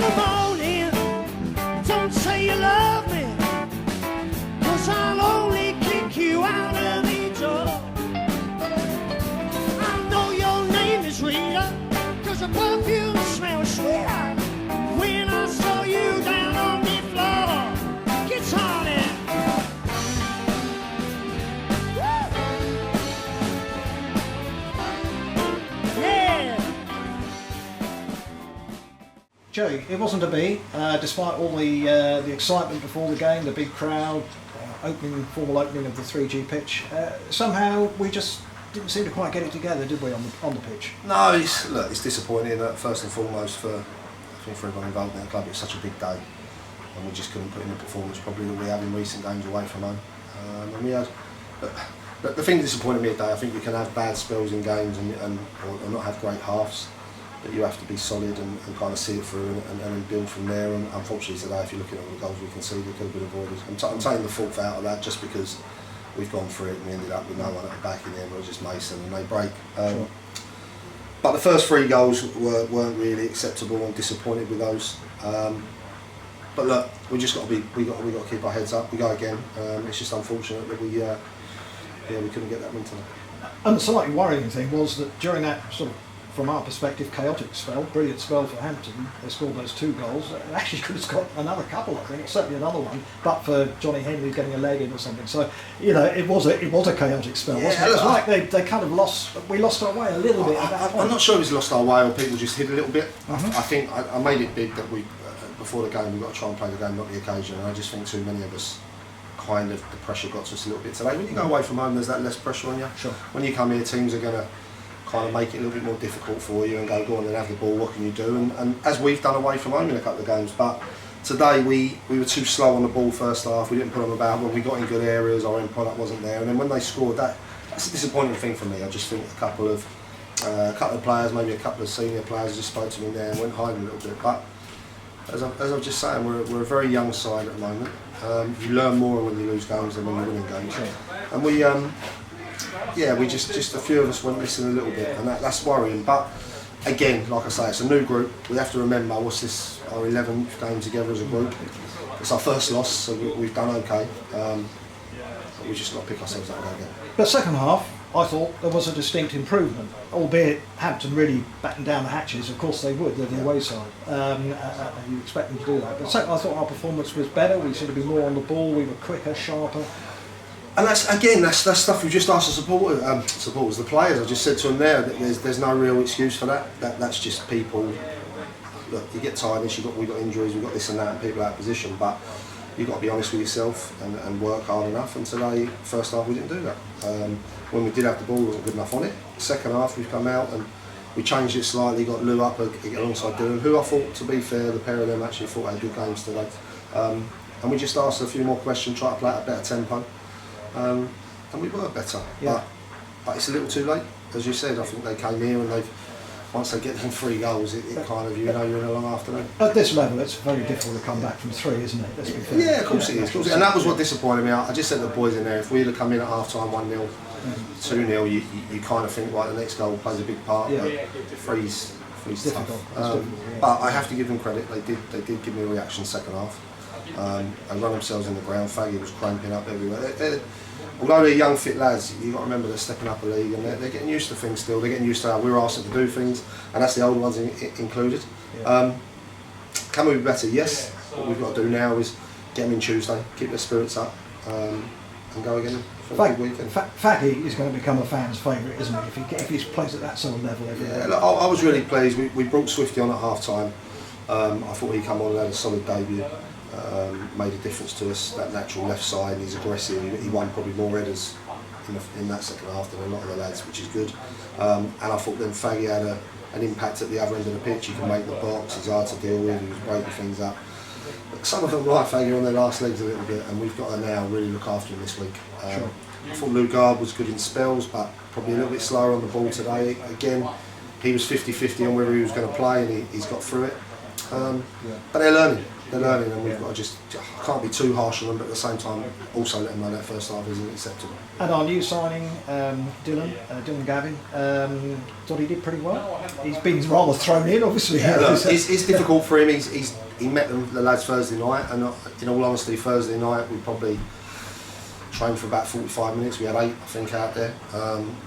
Come on in, don't say you love me, 'cause I'll only kick you out of the door. I know your name is Rita, 'cause the perfume smells sweeter when I saw you down on the floor. Guitar in. Yeah. Joey, it wasn't to be, despite all the excitement before the game, the big crowd, formal opening of the 3G pitch. Somehow we just didn't seem to quite get it together, did we, on the pitch? No, it's disappointing. First and foremost, for everyone involved in the club, it's such a big day, and we just couldn't put in the performance probably that we have in recent games away from home. And we had, but the thing that disappointed me today, I think you can have bad spells in games or not have great halves, but you have to be solid and kind of see it through and then build from there. And unfortunately today, if you're looking at all the goals we can see, they could have been avoided. I'm taking the fault out of that just because we've gone for it and we ended up with no one at the back in the end. It was just Mason and they break. Sure. But the first 3 goals weren't really acceptable. I'm disappointed with those. But look, we just got to keep our heads up. We go again. It's just unfortunate that we couldn't get that win tonight. And the slightly worrying thing was that during that sort of, from our perspective, chaotic spell, brilliant spell for Hampton, they scored those 2 goals. They actually could have scored another couple, I think, certainly another one, but for Johnny Henry getting a leg in or something. So, you know, it was a chaotic spell, wasn't it? It was like they kind of we lost our way a little bit at that point. I'm not sure it was lost our way or people just hid a little bit. I think I made it big that we, before the game, we've got to try and play the game, not the occasion, and I just think too many of us kind of, the pressure got to us a little bit today. When you go away from home, there's that less pressure on you. Sure. When you come here, teams are going to kind of make it a little bit more difficult for you and go on and have the ball, what can you do? And as we've done away from home in a couple of games, but today we were too slow on the ball first half, we didn't put them about. When we got in good areas, our end product wasn't there, and then when they scored, that's a disappointing thing for me. I just think a couple of players, maybe a couple of senior players just spoke to me there and went hiding a little bit. But as I was just saying, we're a very young side at the moment. You learn more when you lose games than when you're winning games. And we just a few of us went missing a little bit, and that's worrying. But again, like I say, it's a new group. We have to remember, our 11th game together as a group. It's our first loss, so we've done okay. But we just got to pick ourselves up again. But second half, I thought there was a distinct improvement, albeit Hampton really battened down the hatches. Of course they would, they're the away side. You expect them to do that. But second, I thought our performance was better. We seemed to be more on the ball. We were quicker, sharper. And that's stuff we just asked the supporters, the players. I just said to them there that there's no real excuse for that. That's just people. Look, you get tired. We've got injuries, we've got this and that, and people out of position. But you've got to be honest with yourself and work hard enough. And today, first half, we didn't do that. When we did have the ball, we wasn't good enough on it. Second half, we've come out and we changed it slightly. Got Lou up alongside Dylan, who I thought, to be fair, the pair of them actually thought had good games today. And we just asked a few more questions, try to play at a better tempo. And we were better, but it's a little too late, as you said. I think they came here and once they get them 3 goals, it kind of, you're in a long afternoon. At this level, it's very difficult to come back from 3, isn't it? Let's be fair. Yeah, of course it is. And that was what disappointed me. I just said to the boys in there, if we'd have come in at half time 1-0, 2-0, you kind of think, right, the next goal plays a big part. But 3's tough. But I have to give them credit. They did give me a reaction second half. They run themselves in the ground. Faggy was cramping up everywhere. Although they're young, fit lads, you've got to remember they're stepping up a league and they're getting used to things still. They're getting used to how we're asking to do things, and that's the older ones included. Can we be better? Yes. What we've got to do now is get them in Tuesday, keep their spirits up, and go again for a big weekend. Faggy is going to become a fan's favourite, isn't he? If he plays at that sort of level every day. Look, I was really pleased. We brought Swifty on at half time. I thought he came on and had a solid debut. Made a difference to us, that natural left side. He's aggressive. He won probably more headers in that second half than a lot of the lads, which is good. And I thought then Faggy had an impact at the other end of the pitch. He can make the box, he's hard to deal with, he was breaking things up. But some of them like Faggy on their last legs a little bit, and we've got to now really look after him this week. Sure. I thought Lugard was good in spells, but probably a little bit slower on the ball today. Again, he was 50-50 on whether he was going to play, and he's got through it. But they're learning. They're learning, and we've got to just, I can't be too harsh on them, but at the same time also let them know that first half isn't acceptable. And our new signing, Dylan Gavin, thought he did pretty well. He's been rather thrown in, obviously. Yeah, look, it's difficult for him. He met the lads Thursday night, and in all honesty, Thursday night we probably trained for about 45 minutes. We had 8, I think, out there,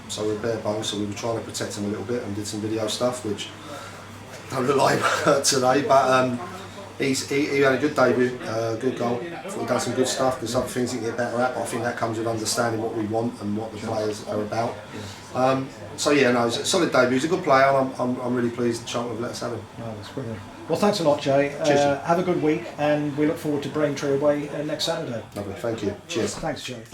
so we were bare bones. So we were trying to protect him a little bit and did some video stuff, which don't look like today, but. He had a good debut, good goal. He's done some good stuff. There's other things he can get better at, but I think that comes with understanding what we want and what the players are about. So yeah, no, it's a solid debut. He's a good player, and I'm really pleased Charlton have let us have him. Oh, that's brilliant. Well, thanks a lot, Jay. Have a good week, and we look forward to Braintree away next Saturday. Lovely, thank you. Cheers. Thanks, Jay. Thanks.